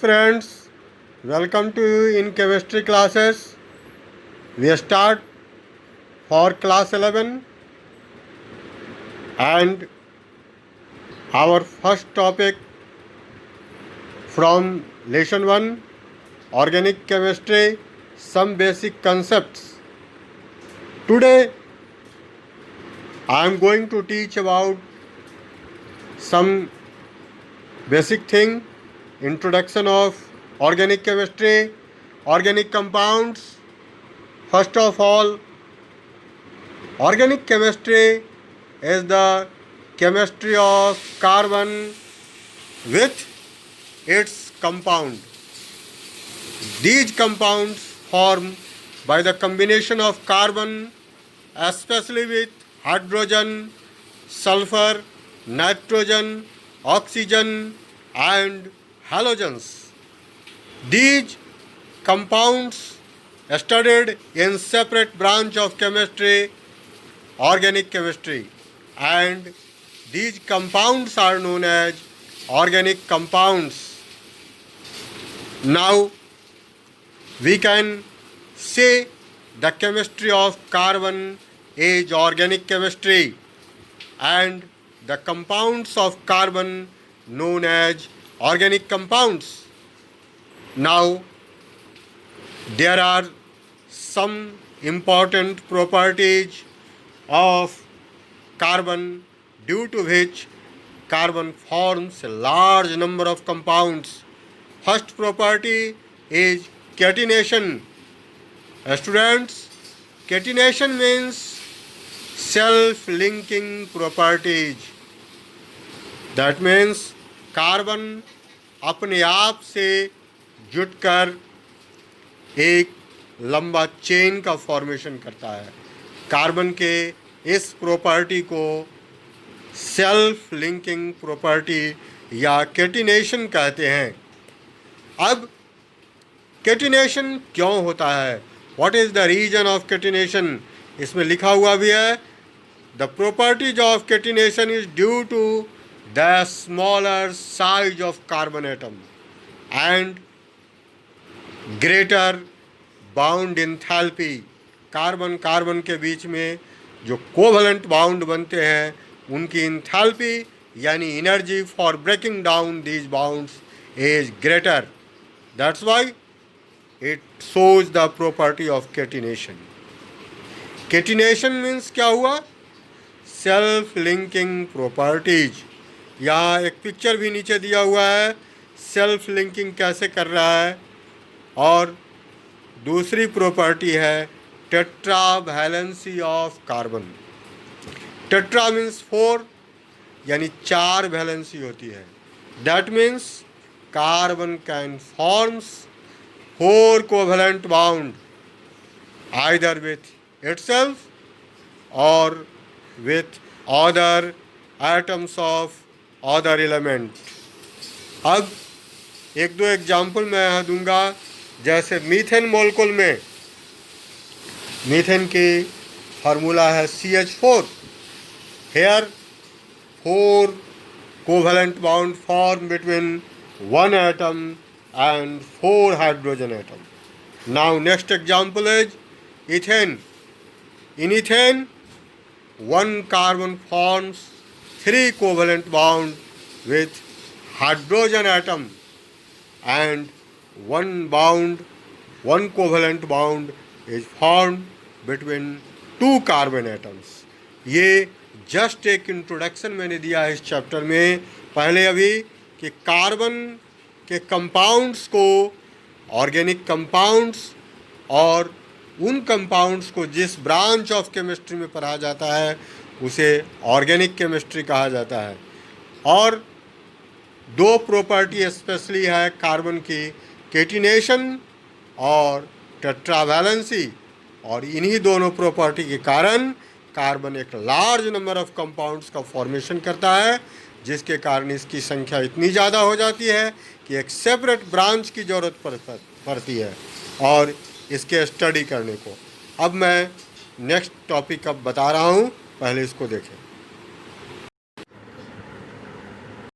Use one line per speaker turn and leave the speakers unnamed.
Friends, welcome to you in chemistry classes. We start for class 11 and our first topic from lesson 1 organic chemistry, some basic concepts. Today I am going to teach about some basic thing, introduction of organic chemistry, organic compounds. First of all, organic chemistry is the chemistry of carbon with its compound. These compounds form by the combination of carbon, especially with hydrogen, sulfur, nitrogen, oxygen and halogens. These compounds studied in separate branch of chemistry, organic chemistry, and these compounds are known as organic compounds. Now we can say the chemistry of carbon is organic chemistry and the compounds of carbon known as organic compounds. Now there are some important properties of carbon due to which carbon forms a large number of compounds. First property is catenation. Students, catenation means self-linking properties. That means carbon अपने आप से जुटकर एक लंबा chain का formation करता है. Carbon के इस प्रॉपर्टी को सेल्फ लिंकिंग प्रॉपर्टी या कैटिनेशन कहते हैं. अब कैटिनेशन क्यों होता है? What is the reason of catenation? इसमें लिखा हुआ भी है, the properties of catenation is due to the smaller size of carbon atom and greater bound enthalpy. Carbon के बीच में जो कोवलेंट बाउंड बनते हैं उनकी इंथैल्पी यानी energy for breaking down these bonds is greater. That's why it shows the property of catenation. Catenation means क्या हुआ? Self linking properties. यहाँ एक पिक्चर भी नीचे दिया हुआ है, सेल्फ लिंकिंग कैसे कर रहा है. और दूसरी प्रॉपर्टी है tetra valency of carbon. Tetra means 4 यानी 4 वैलेंसी होती है. That means carbon can forms 4 covalent bound either with itself और with other atoms of other element. अब एक दो एग्जाम्पल मैं यहाँ दूंगा. जैसे मीथेन मोलकुल में मीथेन की फार्मूला है CH4. Here 4 covalent bond form between 1 atom and 4 hydrogen atom. Now next example is ethane. In ethane, 1 carbon forms 3 covalent bond with hydrogen atom and one covalent bond is formed between 2 carbon atoms. ये just एक introduction मैंने दिया है इस chapter में पहले अभी कि कार्बन के कंपाउंड्स को ऑर्गेनिक कंपाउंड्स और उन कंपाउंड्स को जिस ब्रांच ऑफ केमिस्ट्री में पढ़ा जाता है उसे ऑर्गेनिक केमिस्ट्री कहा जाता है. और 2 प्रॉपर्टी स्पेशली है कार्बन की, कैटिनेशन और टेट्रावैलेंसी. और इन्हीं दोनों प्रॉपर्टी के कारण कार्बन एक लार्ज नंबर ऑफ कंपाउंड्स का फॉर्मेशन करता है, जिसके कारण इसकी संख्या इतनी ज़्यादा हो जाती है कि एक सेपरेट ब्रांच की ज़रूरत पड़ती है और इसके स्टडी करने को. अब मैं नेक्स्ट टॉपिक अब बता रहा हूँ, पहले इसको देखें.